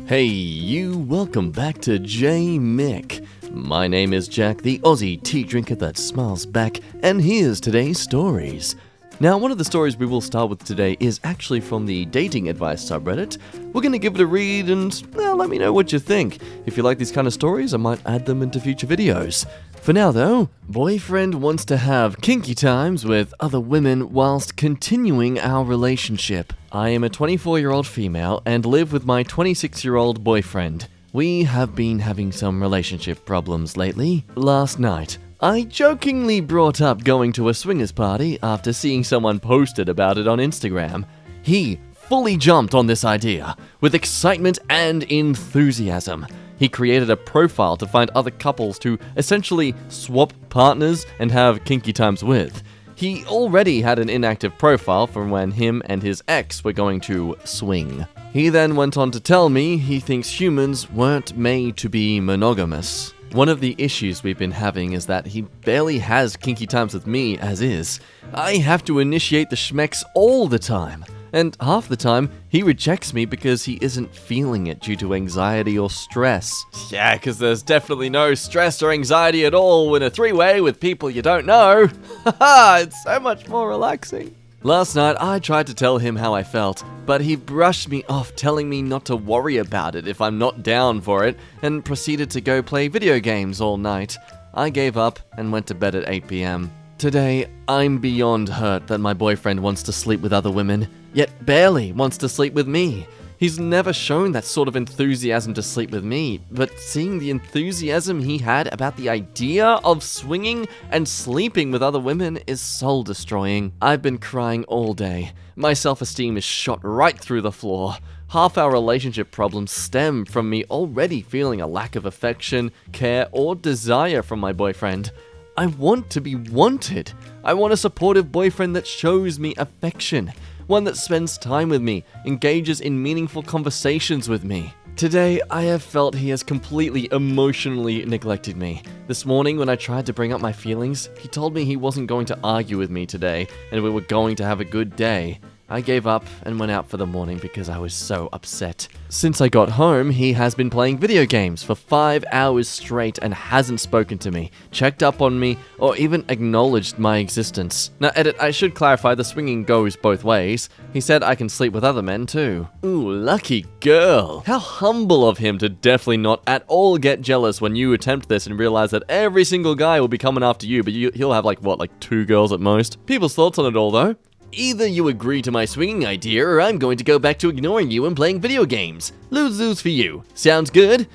Hey you, welcome back to Mick. My name is Jack, the Aussie tea drinker that smiles back, and here's today's stories. Now, one of the stories we will start with today is actually from the dating advice subreddit. We're going to give it a read and, let me know what you think. If you like these kind of stories, I might add them into future videos. For now though, boyfriend wants to have kinky times with other women whilst continuing our relationship. I am a 24-year-old female and live with my 26-year-old boyfriend. We have been having some relationship problems lately. Last night, I jokingly brought up going to a swingers party after seeing someone posted about it on Instagram. He fully jumped on this idea with excitement and enthusiasm. He created a profile to find other couples to essentially swap partners and have kinky times with. He already had an inactive profile from when him and his ex were going to swing. He then went on to tell me he thinks humans weren't made to be monogamous. One of the issues we've been having is that he barely has kinky times with me as is. I have to initiate the schmecks all the time. And half the time, he rejects me because he isn't feeling it due to anxiety or stress. Yeah, because there's definitely no stress or anxiety at all in a three-way with people you don't know. Haha, it's so much more relaxing. Last night, I tried to tell him how I felt, but he brushed me off, telling me not to worry about it if I'm not down for it, and proceeded to go play video games all night. I gave up and went to bed at 8 p.m. Today, I'm beyond hurt that my boyfriend wants to sleep with other women, yet barely wants to sleep with me. He's never shown that sort of enthusiasm to sleep with me, but seeing the enthusiasm he had about the idea of swinging and sleeping with other women is soul-destroying. I've been crying all day. My self-esteem is shot right through the floor. Half our relationship problems stem from me already feeling a lack of affection, care, or desire from my boyfriend. I want to be wanted. I want a supportive boyfriend that shows me affection. One that spends time with me, engages in meaningful conversations with me. Today, I have felt he has completely emotionally neglected me. This morning, when I tried to bring up my feelings, he told me he wasn't going to argue with me today, and we were going to have a good day. I gave up and went out for the morning because I was so upset. Since I got home, he has been playing video games for 5 hours straight and hasn't spoken to me, checked up on me, or even acknowledged my existence. Now, edit, I should clarify the swinging goes both ways. He said I can sleep with other men too. Ooh, lucky girl. How humble of him to definitely not at all get jealous when you attempt this and realize that every single guy will be coming after you, but he'll have like 2 girls at most. People's thoughts on it all though. Either you agree to my swinging idea, or I'm going to go back to ignoring you and playing video games. Lose-lose for you. Sounds good?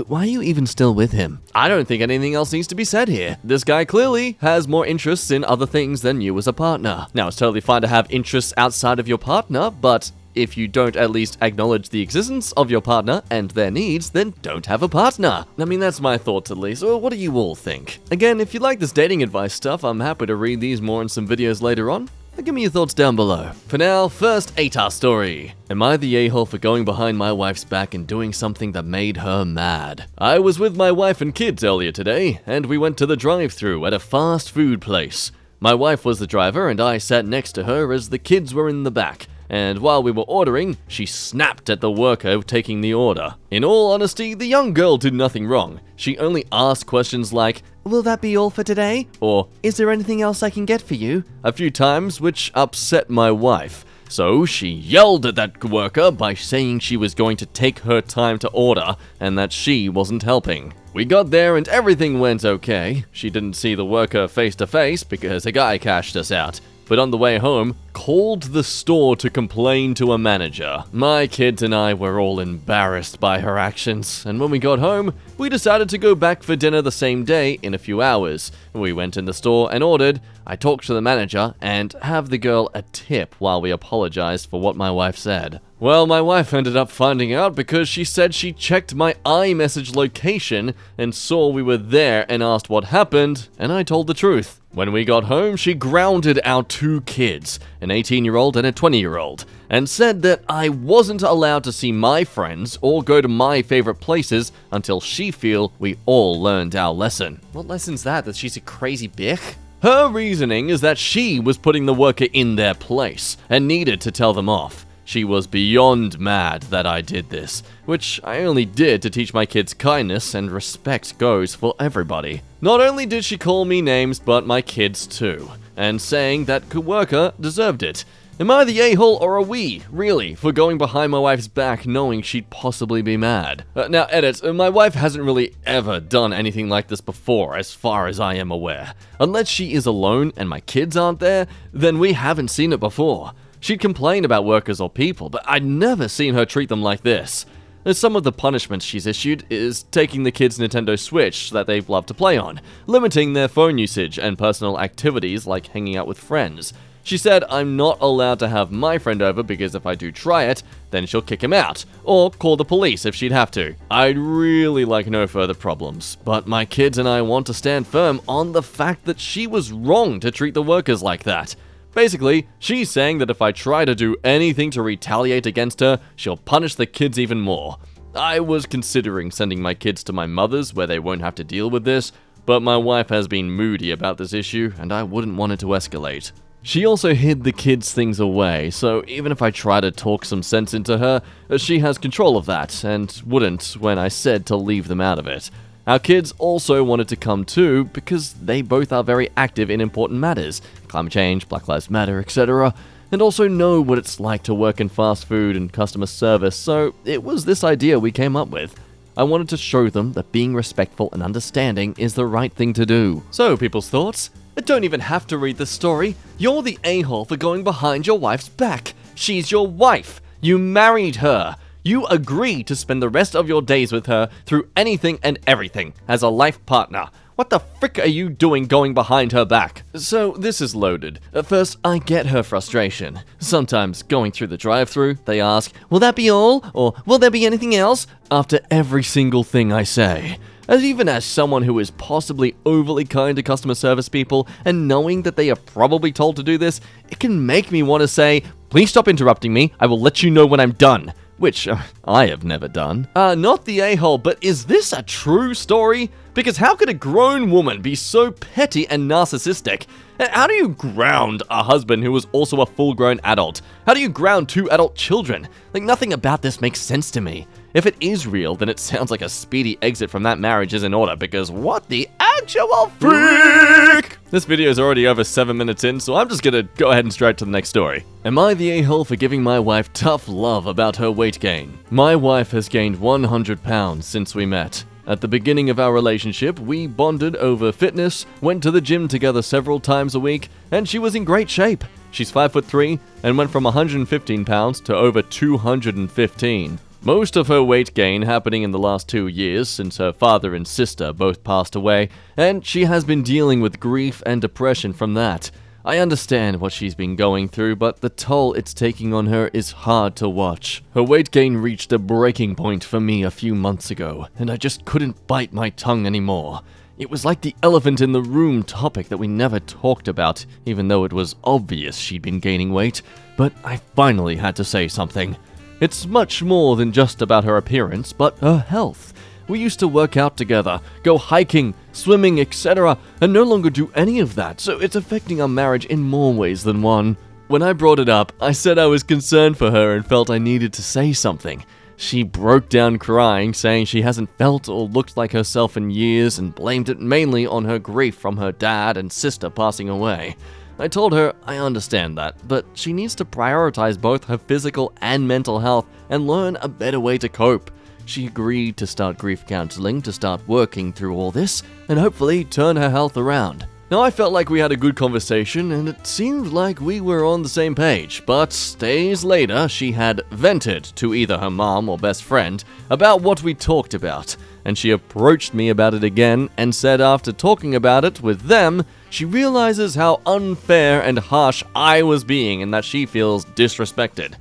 Why are you even still with him? I don't think anything else needs to be said here. This guy clearly has more interests in other things than you as a partner. Now, it's totally fine to have interests outside of your partner, but if you don't at least acknowledge the existence of your partner and their needs, then don't have a partner. I mean, that's my thoughts at least. Or what do you all think? Again, if you like this dating advice stuff, I'm happy to read these more in some videos later on. Give me your thoughts down below. For now, first ATAR story. Am I the a-hole for going behind my wife's back and doing something that made her mad? I was with my wife and kids earlier today, and we went to the drive-thru at a fast food place. My wife was the driver, and I sat next to her as the kids were in the back. And while we were ordering, she snapped at the worker taking the order. In all honesty, the young girl did nothing wrong. She only asked questions like, "Will that be all for today?" Or, "Is there anything else I can get for you?" a few times, which upset my wife. So she yelled at that worker by saying she was going to take her time to order and that she wasn't helping. We got there and everything went okay. She didn't see the worker face to face because a guy cashed us out. But on the way home, called the store to complain to a manager. My kids and I were all embarrassed by her actions, and when we got home, we decided to go back for dinner the same day in a few hours. We went in the store and ordered. I talked to the manager and have the girl a tip while we apologized for what my wife said. Well, my wife ended up finding out because she said she checked my iMessage location and saw we were there and asked what happened, and I told the truth. When we got home, she grounded our 2 kids, an 18-year-old and a 20-year-old, and said that I wasn't allowed to see my friends or go to my favorite places until she feel we all learned our lesson. What lesson's that? That she's a crazy bitch? Her reasoning is that she was putting the worker in their place and needed to tell them off. She was beyond mad that I did this, which I only did to teach my kids kindness and respect goes for everybody. Not only did she call me names, but my kids too, and saying that coworker deserved it. Am I the a-hole or are we, really, for going behind my wife's back knowing she'd possibly be mad? Now, edit, my wife hasn't really ever done anything like this before, as far as I am aware. Unless she is alone and my kids aren't there, then we haven't seen it before. She'd complain about workers or people, but I'd never seen her treat them like this. Some of the punishments she's issued is taking the kids' Nintendo Switch that they love to play on, limiting their phone usage and personal activities like hanging out with friends. She said I'm not allowed to have my friend over because if I do try it, then she'll kick him out, or call the police if she'd have to. I'd really like no further problems, but my kids and I want to stand firm on the fact that she was wrong to treat the workers like that. Basically, she's saying that if I try to do anything to retaliate against her, she'll punish the kids even more. I was considering sending my kids to my mother's where they won't have to deal with this, but my wife has been moody about this issue and I wouldn't want it to escalate. She also hid the kids' things away, so even if I try to talk some sense into her, she has control of that, and wouldn't when I said to leave them out of it. Our kids also wanted to come too, because they both are very active in important matters, climate change, Black Lives Matter, etc., and also know what it's like to work in fast food and customer service, so it was this idea we came up with. I wanted to show them that being respectful and understanding is the right thing to do. So, people's thoughts? I don't even have to read the story. You're the a-hole for going behind your wife's back. She's your wife. You married her. You agreed to spend the rest of your days with her through anything and everything as a life partner. What the frick are you doing going behind her back? So, this is loaded. At first, I get her frustration. Sometimes, going through the drive-thru, they ask, will that be all? Or will there be anything else? After every single thing I say. Even as someone who is possibly overly kind to customer service people, and knowing that they are probably told to do this, it can make me want to say, please stop interrupting me, I will let you know when I'm done. Which, I have never done. Not the a-hole, but is this a true story? Because how could a grown woman be so petty and narcissistic? How do you ground a husband who is also a full-grown adult? How do you ground two adult children? Nothing about this makes sense to me. If it is real, then it sounds like a speedy exit from that marriage is in order, because what the actual freak? This video is already over 7 minutes in, so I'm just gonna go ahead and straight to the next story. Am I the a-hole for giving my wife tough love about her weight gain? My wife has gained 100 pounds since we met. At the beginning of our relationship, we bonded over fitness, went to the gym together several times a week, and she was in great shape. She's 5'3" and went from 115 pounds to over 215. Most of her weight gain happening in the last 2 years since her father and sister both passed away, and she has been dealing with grief and depression from that. I understand what she's been going through, but the toll it's taking on her is hard to watch. Her weight gain reached a breaking point for me a few months ago, and I just couldn't bite my tongue anymore. It was like the elephant in the room topic that we never talked about, even though it was obvious she'd been gaining weight, but I finally had to say something. It's much more than just about her appearance, but her health. We used to work out together, go hiking, swimming, etc., and no longer do any of that, so it's affecting our marriage in more ways than one. When I brought it up, I said I was concerned for her and felt I needed to say something. She broke down crying, saying she hasn't felt or looked like herself in years and blamed it mainly on her grief from her dad and sister passing away. I told her I understand that, but she needs to prioritize both her physical and mental health and learn a better way to cope. She agreed to start grief counseling to start working through all this and hopefully turn her health around. Now, I felt like we had a good conversation and it seemed like we were on the same page, but days later she had vented to either her mom or best friend about what we talked about, and she approached me about it again and said after talking about it with them, she realizes how unfair and harsh I was being and that she feels disrespected.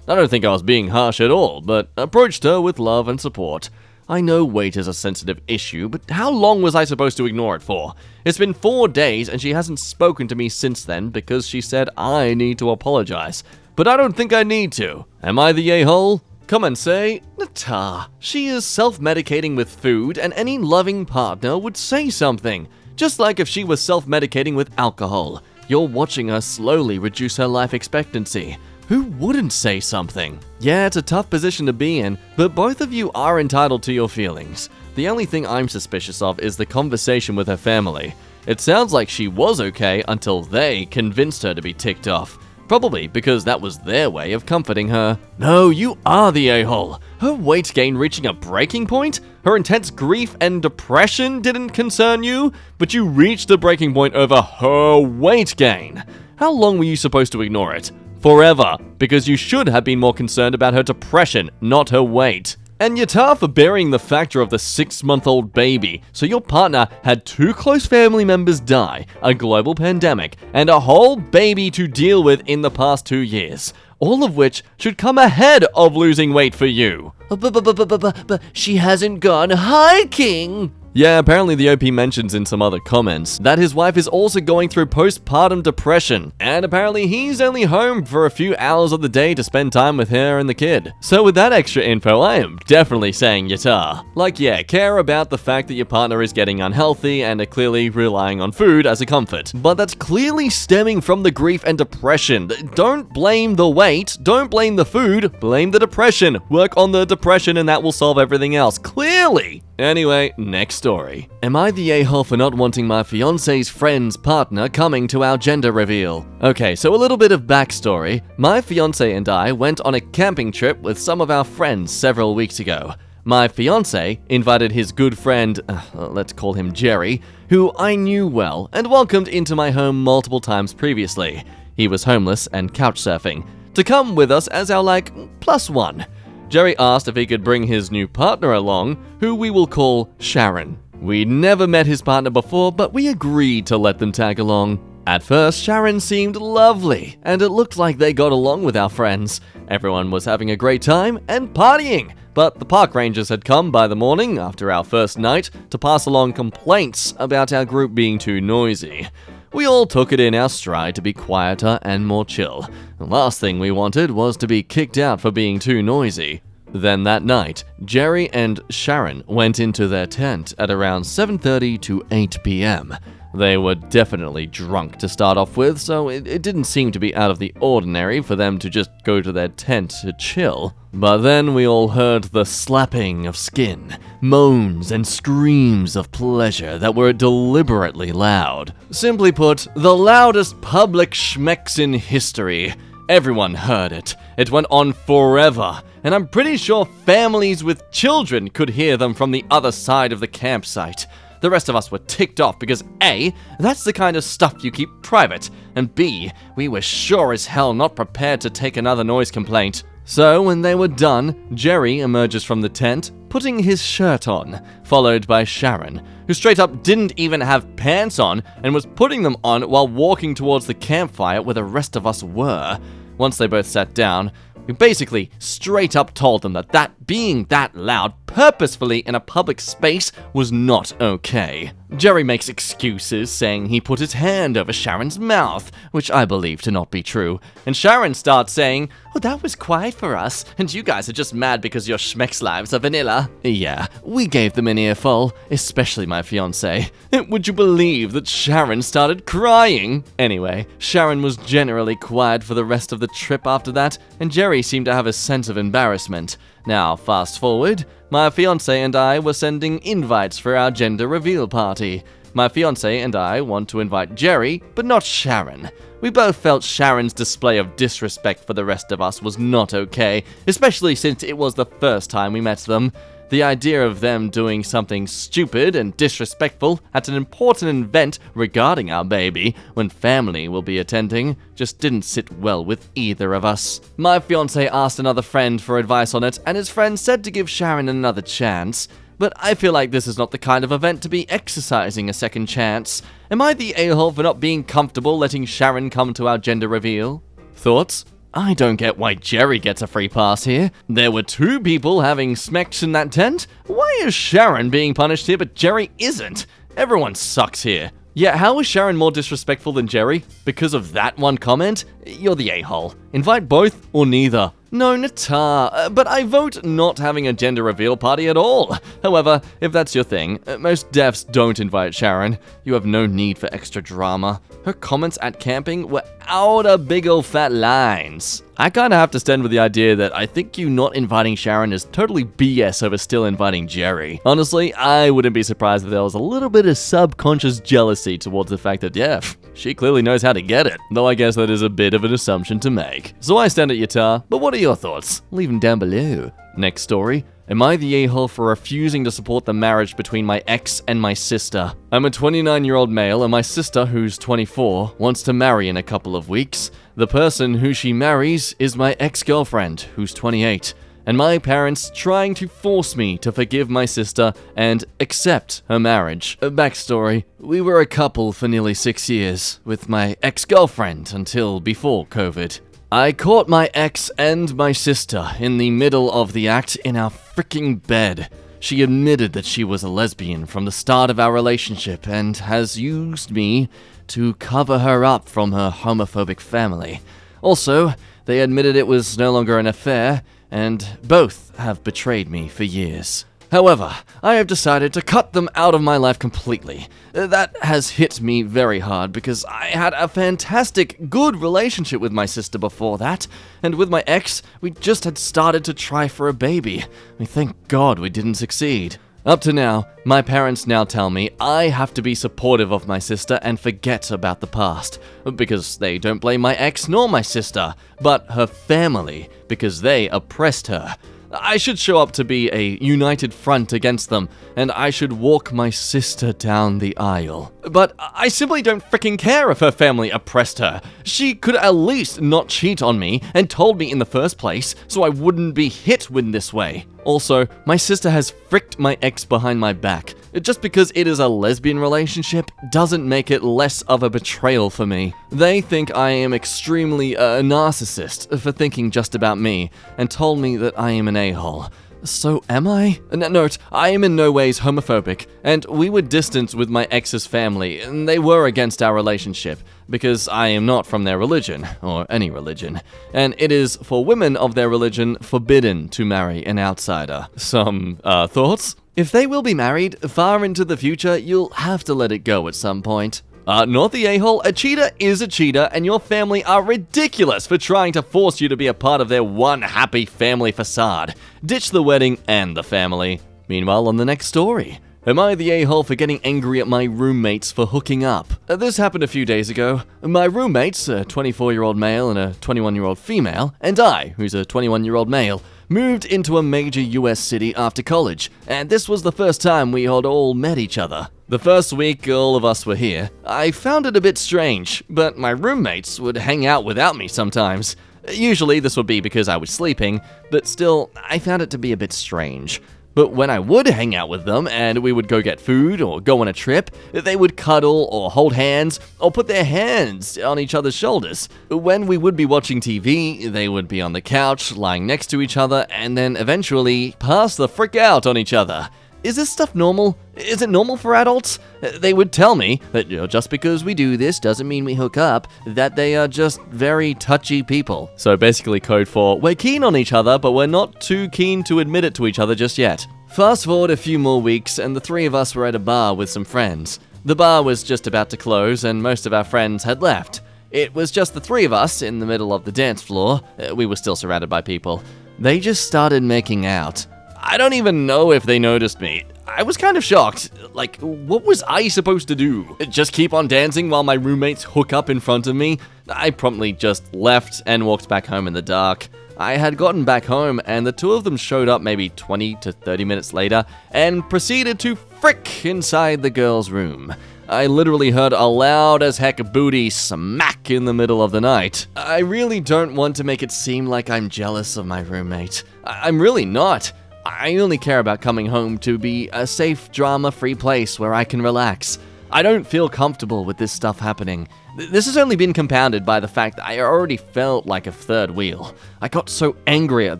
I don't think I was being harsh at all, but approached her with love and support. I know weight is a sensitive issue, but how long was I supposed to ignore it for? It's been 4 days and she hasn't spoken to me since then because she said I need to apologize. But I don't think I need to. Am I the a-hole? Come and say, Nata, she is self-medicating with food and any loving partner would say something. Just like if she was self-medicating with alcohol. You're watching her slowly reduce her life expectancy. Who wouldn't say something? Yeah, it's a tough position to be in, but both of you are entitled to your feelings. The only thing I'm suspicious of is the conversation with her family. It sounds like she was okay until they convinced her to be ticked off. Probably because that was their way of comforting her. No, you are the a-hole. Her weight gain reaching a breaking point? Her intense grief and depression didn't concern you, but you reached the breaking point over her weight gain. How long were you supposed to ignore it? Forever, because you should have been more concerned about her depression, not her weight. And Yatar for burying the factor of the 6-month-old baby, so your partner had 2 close family members die, a global pandemic, and a whole baby to deal with in the past 2 years. All of which should come ahead of losing weight for you. But she hasn't gone hiking! Yeah, apparently the OP mentions in some other comments that his wife is also going through postpartum depression, and apparently he's only home for a few hours of the day to spend time with her and the kid. So with that extra info, I am definitely saying Yatar. Like, yeah, care about the fact that your partner is getting unhealthy and are clearly relying on food as a comfort. But that's clearly stemming from the grief and depression. Don't blame the weight, don't blame the food, blame the depression. Work on the depression and that will solve everything else, clearly. Anyway, next story. Am I the a-hole for not wanting my fiance's friend's partner coming to our gender reveal? Okay, so a little bit of backstory. My fiance and I went on a camping trip with some of our friends several weeks ago. My fiance invited his good friend, let's call him Jerry, who I knew well and welcomed into my home multiple times previously. He was homeless and couch surfing, to come with us as our +1. Jerry asked if he could bring his new partner along, who we will call Sharon. We'd never met his partner before, but we agreed to let them tag along. At first, Sharon seemed lovely, and it looked like they got along with our friends. Everyone was having a great time and partying, but the park rangers had come by the morning after our first night to pass along complaints about our group being too noisy. We all took it in our stride to be quieter and more chill. The last thing we wanted was to be kicked out for being too noisy. Then that night, Jerry and Sharon went into their tent at around 7:30 to 8 p.m. They were definitely drunk to start off with, so it didn't seem to be out of the ordinary for them to just go to their tent to chill. But then we all heard the slapping of skin, moans and screams of pleasure that were deliberately loud. Simply put, the loudest public schmecks in history. Everyone heard it. It went on forever, and I'm pretty sure families with children could hear them from the other side of the campsite. The rest of us were ticked off because A, that's the kind of stuff you keep private, and B, we were sure as hell not prepared to take another noise complaint. So when they were done, Jerry emerges from the tent, putting his shirt on, followed by Sharon, who straight up didn't even have pants on and was putting them on while walking towards the campfire where the rest of us were. Once they both sat down, we basically straight up told them that being that loud purposefully in a public space was not okay. Jerry makes excuses, saying he put his hand over Sharon's mouth, which I believe to not be true, and Sharon starts saying, "Oh, that was quiet for us, and you guys are just mad because your schmeck's lives are vanilla." Yeah, we gave them an earful, especially my fiancé. Would you believe that Sharon started crying? Anyway, Sharon was generally quiet for the rest of the trip after that, and Jerry seemed to have a sense of embarrassment. Now, fast forward, my fiancé and I were sending invites for our gender reveal party. My fiancé and I want to invite Jerry, but not Sharon. We both felt Sharon's display of disrespect for the rest of us was not okay, especially since it was the first time we met them. The idea of them doing something stupid and disrespectful at an important event regarding our baby, when family will be attending, just didn't sit well with either of us. My fiancé asked another friend for advice on it, and his friend said to give Sharon another chance. But I feel like this is not the kind of event to be exercising a second chance. Am I the a-hole for not being comfortable letting Sharon come to our gender reveal? Thoughts? I don't get why Jerry gets a free pass here. There were 2 people having smecks in that tent. Why is Sharon being punished here but Jerry isn't? Everyone sucks here. Yeah, how is Sharon more disrespectful than Jerry? Because of that one comment? You're the a-hole. Invite both or neither. No, Natar, but I vote not having a gender reveal party at all. However, if that's your thing, most devs don't invite Sharon. You have no need for extra drama. Her comments at camping were out of big ol' fat lines. I kinda have to stand with the idea that I think you not inviting Sharon is totally BS over still inviting Jerry. Honestly, I wouldn't be surprised if there was a little bit of subconscious jealousy towards the fact that, yeah, she clearly knows how to get it. Though I guess that is a bit of an assumption to make. So I stand at Yatar, but what are your thoughts? Leave them down below. Next story. Am I the a-hole for refusing to support the marriage between my ex and my sister? I'm a 29-year-old male and my sister, who's 24, wants to marry in a couple of weeks. The person who she marries is my ex-girlfriend, who's 28. And my parents trying to force me to forgive my sister and accept her marriage. Backstory, we were a couple for nearly 6 years, with my ex-girlfriend until before COVID. I caught my ex and my sister in the middle of the act in our freaking bed. She admitted that she was a lesbian from the start of our relationship and has used me to cover her up from her homophobic family. Also, they admitted it was no longer an affair, and both have betrayed me for years. However, I have decided to cut them out of my life completely. That has hit me very hard because I had a fantastic, good relationship with my sister before that, and with my ex, we just had started to try for a baby. Thank God we didn't succeed. Up to now, my parents now tell me I have to be supportive of my sister and forget about the past, because they don't blame my ex nor my sister, but her family, because they oppressed her. I should show up to be a united front against them, and I should walk my sister down the aisle. But I simply don't freaking care if her family oppressed her. She could at least not cheat on me and told me in the first place, so I wouldn't be hit with this way. Also, my sister has fricked my ex behind my back. Just because it is a lesbian relationship doesn't make it less of a betrayal for me. They think I am extremely a narcissist for thinking just about me, and told me that I am an a-hole. So am I? Note, I am in no ways homophobic, and we were distant with my ex's family, and they were against our relationship, because I am not from their religion, or any religion, and it is for women of their religion forbidden to marry an outsider. Some, thoughts? If they will be married far into the future, you'll have to let it go at some point. Not the a-hole, a cheater is a cheater, and your family are ridiculous for trying to force you to be a part of their one happy family facade. Ditch the wedding and the family. Meanwhile, on the next story. Am I the a-hole for getting angry at my roommates for hooking up? This happened a few days ago. My roommates, a 24-year-old male and a 21-year-old female, and I, who's a 21-year-old male, moved into a major US city after college, and this was the first time we had all met each other. The first week all of us were here, I found it a bit strange, but my roommates would hang out without me sometimes. Usually this would be because I was sleeping, but still, I found it to be a bit strange. But when I would hang out with them and we would go get food or go on a trip, they would cuddle or hold hands or put their hands on each other's shoulders. When we would be watching TV, they would be on the couch, lying next to each other, and then eventually pass the frick out on each other. Is this stuff normal? Is it normal for adults? They would tell me that just because we do this doesn't mean we hook up, that they are just very touchy people. So basically code for, we're keen on each other, but we're not too keen to admit it to each other just yet. Fast forward a few more weeks, and the three of us were at a bar with some friends. The bar was just about to close, and most of our friends had left. It was just the three of us in the middle of the dance floor. We were still surrounded by people. They just started making out. I don't even know if they noticed me. I was kind of shocked. Like, what was I supposed to do? Just keep on dancing while my roommates hook up in front of me? I promptly just left and walked back home in the dark. I had gotten back home and the two of them showed up maybe 20 to 30 minutes later and proceeded to frick inside the girl's room. I literally heard a loud as heck booty smack in the middle of the night. I really don't want to make it seem like I'm jealous of my roommate. I'm really not. I only care about coming home to be a safe, drama-free place where I can relax. I don't feel comfortable with this stuff happening. This has only been compounded by the fact that I already felt like a third wheel. I got so angry at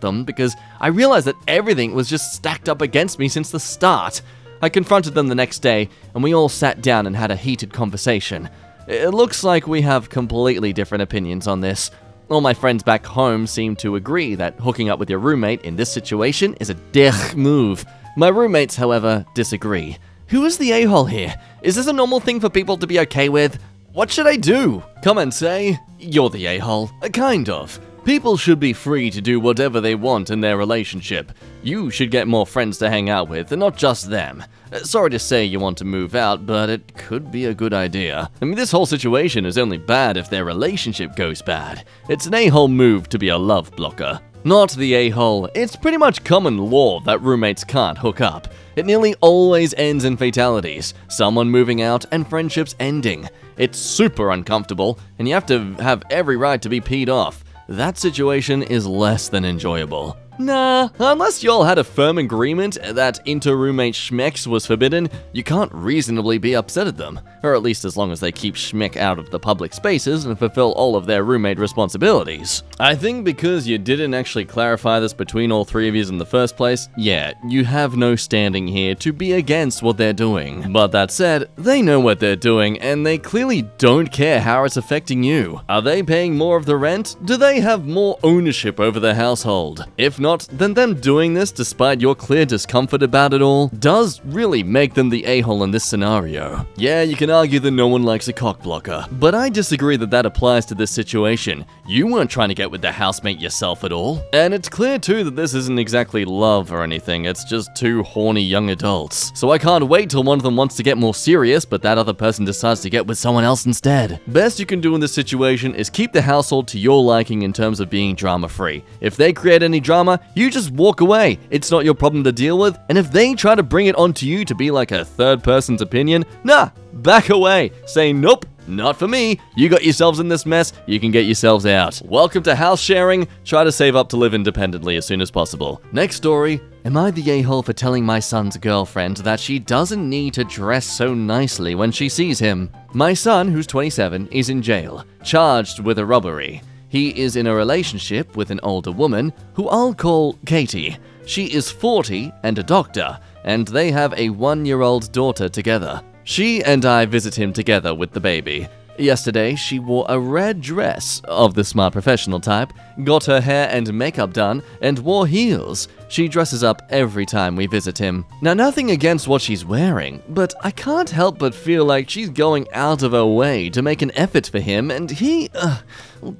them because I realized that everything was just stacked up against me since the start. I confronted them the next day, and we all sat down and had a heated conversation. It looks like we have completely different opinions on this, All my friends back home seem to agree that hooking up with your roommate in this situation is a dick move. My roommates, however, disagree. Who is the a-hole here? Is this a normal thing for people to be okay with? What should I do? Come and say, you're the a-hole. Kind of. People should be free to do whatever they want in their relationship. You should get more friends to hang out with, and not just them. Sorry to say you want to move out, but it could be a good idea. I mean, this whole situation is only bad if their relationship goes bad. It's an a-hole move to be a love blocker. Not the a-hole. It's pretty much common law that roommates can't hook up. It nearly always ends in fatalities, someone moving out and friendships ending. It's super uncomfortable, and you have to have every right to be peed off. That situation is less than enjoyable. Nah, unless y'all had a firm agreement that inter-roommate schmecks was forbidden, you can't reasonably be upset at them. Or at least as long as they keep schmeck out of the public spaces and fulfill all of their roommate responsibilities. I think because you didn't actually clarify this between all three of you in the first place, yeah, you have no standing here to be against what they're doing. But that said, they know what they're doing and they clearly don't care how it's affecting you. Are they paying more of the rent? Do they have more ownership over the household? If not, then them doing this despite your clear discomfort about it all does really make them the a-hole in this scenario. Yeah, you can argue that no one likes a cockblocker, but I disagree that that applies to this situation. You weren't trying to get with the housemate yourself at all. And it's clear too that this isn't exactly love or anything, it's just two horny young adults. So I can't wait till one of them wants to get more serious, but that other person decides to get with someone else instead. Best you can do in this situation is keep the household to your liking in terms of being drama-free. If they create any drama, you just walk away. It's not your problem to deal with, and if they try to bring it onto you to be like a third person's opinion, nah, back away. Say nope. Not for me. You got yourselves in this mess, you can get yourselves out. Welcome to house sharing. Try to save up to live independently as soon as possible. Next story. Am I the a-hole for telling my son's girlfriend that she doesn't need to dress so nicely when she sees him? My son, who's 27, is in jail, charged with a robbery. He is in a relationship with an older woman who I'll call Katie. She is 40 and a doctor, and they have a 1-year-old daughter together. She and I visit him together with the baby. Yesterday, she wore a red dress of the smart professional type, got her hair and makeup done, and wore heels. She dresses up every time we visit him. Now, nothing against what she's wearing, but I can't help but feel like she's going out of her way to make an effort for him, and he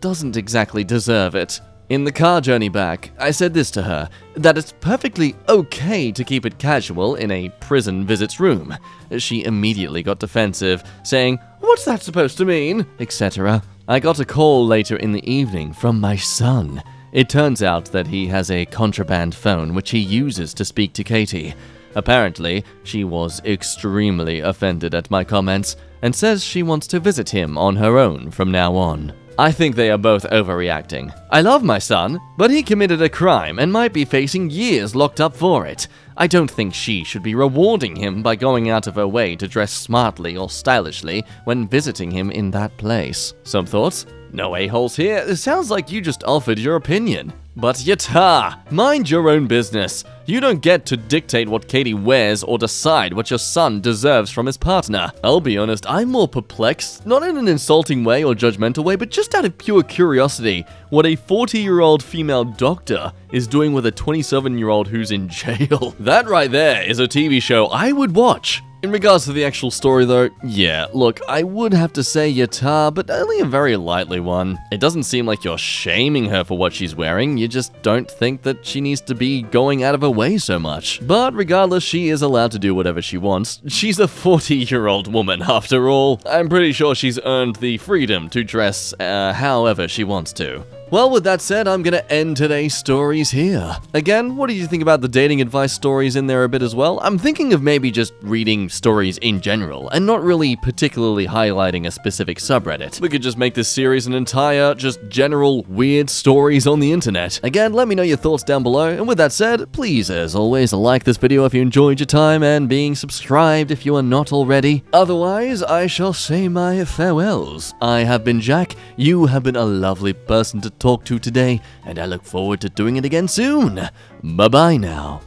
doesn't exactly deserve it. In the car journey back, I said this to her, that it's perfectly okay to keep it casual in a prison visits room. She immediately got defensive, saying, "What's that supposed to mean?" etc. I got a call later in the evening from my son. It turns out that he has a contraband phone which he uses to speak to Katie. Apparently, she was extremely offended at my comments and says she wants to visit him on her own from now on. I think they are both overreacting. I love my son, but he committed a crime and might be facing years locked up for it. I don't think she should be rewarding him by going out of her way to dress smartly or stylishly when visiting him in that place. Some thoughts? No a-holes here. It sounds like you just offered your opinion. But yata! Mind your own business. You don't get to dictate what Katie wears or decide what your son deserves from his partner. I'll be honest, I'm more perplexed, not in an insulting way or judgmental way, but just out of pure curiosity, what a 40-year-old female doctor is doing with a 27-year-old who's in jail. That right there is a TV show I would watch. In regards to the actual story though, yeah, look, I would have to say yata, but only a very lightly one. It doesn't seem like you're shaming her for what she's wearing, you just don't think that she needs to be going out of her way so much. But regardless, she is allowed to do whatever she wants. She's a 40-year-old woman after all. I'm pretty sure she's earned the freedom to dress however she wants to. Well, with that said, I'm gonna end today's stories here. Again, what do you think about the dating advice stories in there a bit as well? I'm thinking of maybe just reading stories in general, and not really particularly highlighting a specific subreddit. We could just make this series an entire, just general, weird stories on the internet. Again, let me know your thoughts down below, and with that said, please, as always, like this video if you enjoyed your time, and being subscribed if you are not already. Otherwise, I shall say my farewells. I have been Jack, you have been a lovely person to talk to today, and I look forward to doing it again soon. Bye-bye now.